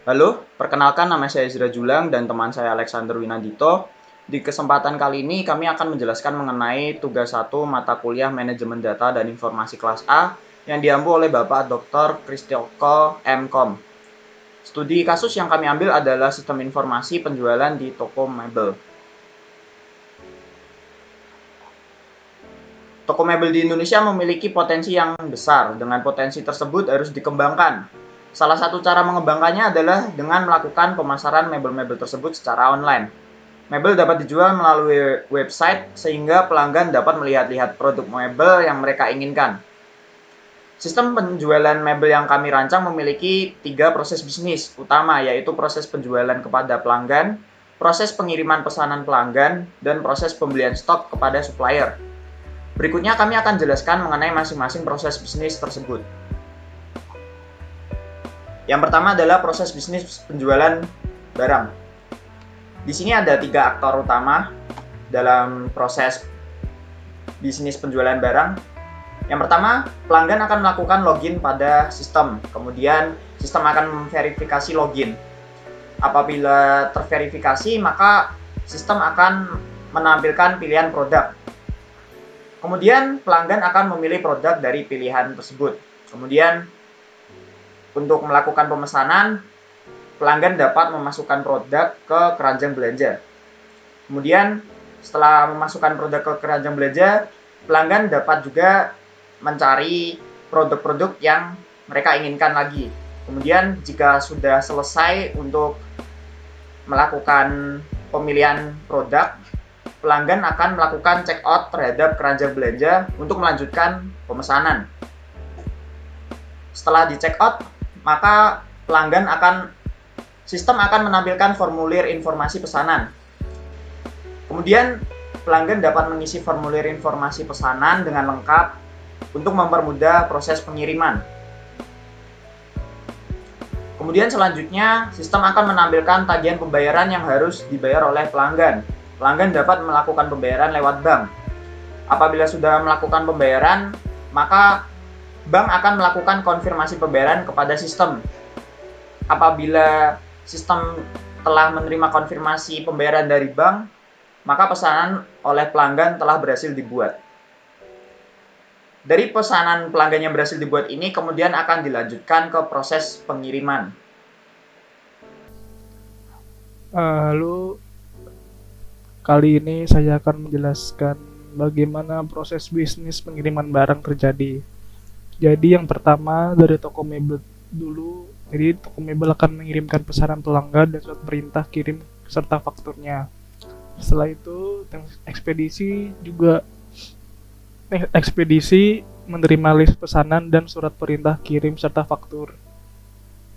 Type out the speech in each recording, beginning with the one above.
Halo, perkenalkan nama saya Ezra Julang dan teman saya Alexander Winandito. Di kesempatan kali ini kami akan menjelaskan mengenai tugas 1 mata kuliah Manajemen Data dan Informasi kelas A yang diampu oleh Bapak Dr. Kristoko M.Com. Studi kasus yang kami ambil adalah sistem informasi penjualan di toko mebel. Toko mebel di Indonesia memiliki potensi yang besar. Dengan potensi tersebut harus dikembangkan. Salah satu cara mengembangkannya adalah dengan melakukan pemasaran mebel-mebel tersebut secara online. Mebel dapat dijual melalui website sehingga pelanggan dapat melihat-lihat produk mebel yang mereka inginkan. Sistem penjualan mebel yang kami rancang memiliki 3 proses bisnis utama, yaitu proses penjualan kepada pelanggan, proses pengiriman pesanan pelanggan, dan proses pembelian stok kepada supplier. Berikutnya kami akan jelaskan mengenai masing-masing proses bisnis tersebut. Yang pertama adalah proses bisnis penjualan barang. Di sini ada 3 aktor utama dalam proses bisnis penjualan barang. Yang pertama, pelanggan akan melakukan login pada sistem. Kemudian sistem akan memverifikasi login. Apabila terverifikasi, maka sistem akan menampilkan pilihan produk. Kemudian pelanggan akan memilih produk dari pilihan tersebut. Kemudian untuk melakukan pemesanan, pelanggan dapat memasukkan produk ke keranjang belanja. Kemudian setelah memasukkan produk ke keranjang belanja, pelanggan dapat juga mencari produk-produk yang mereka inginkan lagi. Kemudian jika sudah selesai untuk melakukan pemilihan produk, pelanggan akan melakukan check out terhadap keranjang belanja untuk melanjutkan pemesanan. Setelah di check out, maka sistem akan menampilkan formulir informasi pesanan. Kemudian pelanggan dapat mengisi formulir informasi pesanan dengan lengkap untuk mempermudah proses pengiriman. Kemudian selanjutnya, sistem akan menampilkan tagihan pembayaran yang harus dibayar oleh pelanggan. Pelanggan dapat melakukan pembayaran lewat bank. Apabila sudah melakukan pembayaran, maka bank akan melakukan konfirmasi pembayaran kepada sistem. Apabila sistem telah menerima konfirmasi pembayaran dari bank, maka pesanan oleh pelanggan telah berhasil dibuat. Dari pesanan pelanggan yang berhasil dibuat ini kemudian akan dilanjutkan ke proses pengiriman. Lalu kali ini saya akan menjelaskan bagaimana proses bisnis pengiriman barang terjadi. Jadi yang pertama dari toko mebel dulu. Jadi toko mebel akan mengirimkan pesanan pelanggan dan surat perintah kirim serta fakturnya. Setelah itu ekspedisi menerima list pesanan dan surat perintah kirim serta faktur.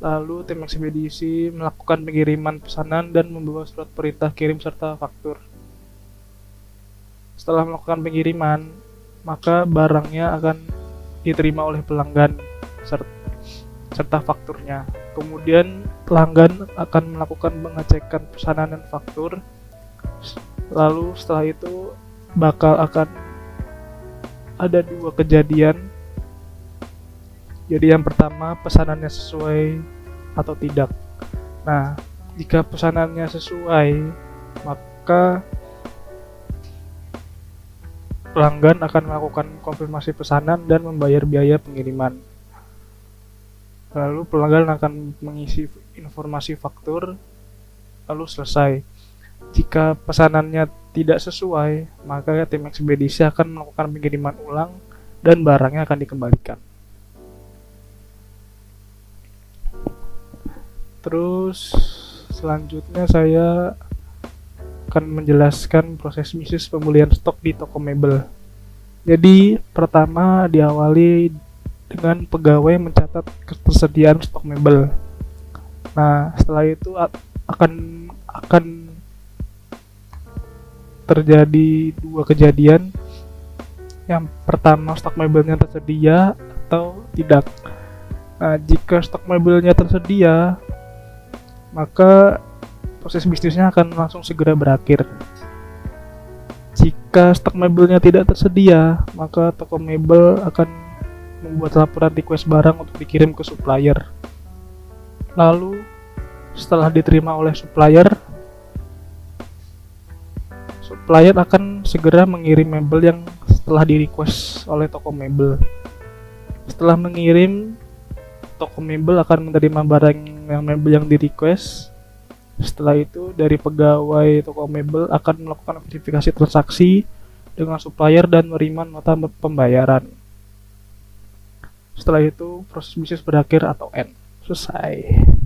Lalu tim ekspedisi melakukan pengiriman pesanan dan membawa surat perintah kirim serta faktur. Setelah melakukan pengiriman, maka barangnya akan diterima oleh pelanggan serta fakturnya. Kemudian pelanggan akan melakukan pengecekan pesanan dan faktur. Lalu setelah itu akan ada 2 kejadian. Jadi yang pertama, pesanannya sesuai atau tidak. Nah, jika pesanannya sesuai, maka pelanggan akan melakukan konfirmasi pesanan dan membayar biaya pengiriman. Lalu pelanggan akan mengisi informasi faktur, lalu selesai. Jika pesanannya tidak sesuai, maka tim ekspedisi akan melakukan pengiriman ulang dan barangnya akan dikembalikan. Terus selanjutnya saya akan menjelaskan proses bisnis pemulihan stok di toko mebel. Jadi pertama diawali dengan pegawai mencatat ketersediaan stok mebel. Nah, setelah itu akan terjadi 2 kejadian. Yang pertama, stok mebelnya tersedia atau tidak. Nah, jika stok mebelnya tersedia, maka proses bisnisnya akan langsung segera berakhir. Jika stok mebelnya tidak tersedia, maka toko mebel akan membuat laporan request barang untuk dikirim ke supplier. Lalu Setelah diterima oleh supplier, supplier akan segera mengirim mebel yang setelah di-request oleh toko mebel. Setelah mengirim, toko mebel akan menerima barang yang mebel yang di-request. Setelah itu, dari pegawai toko mebel akan melakukan verifikasi transaksi dengan supplier dan menerima nota pembayaran. Setelah itu, proses bisnis berakhir atau end. Selesai.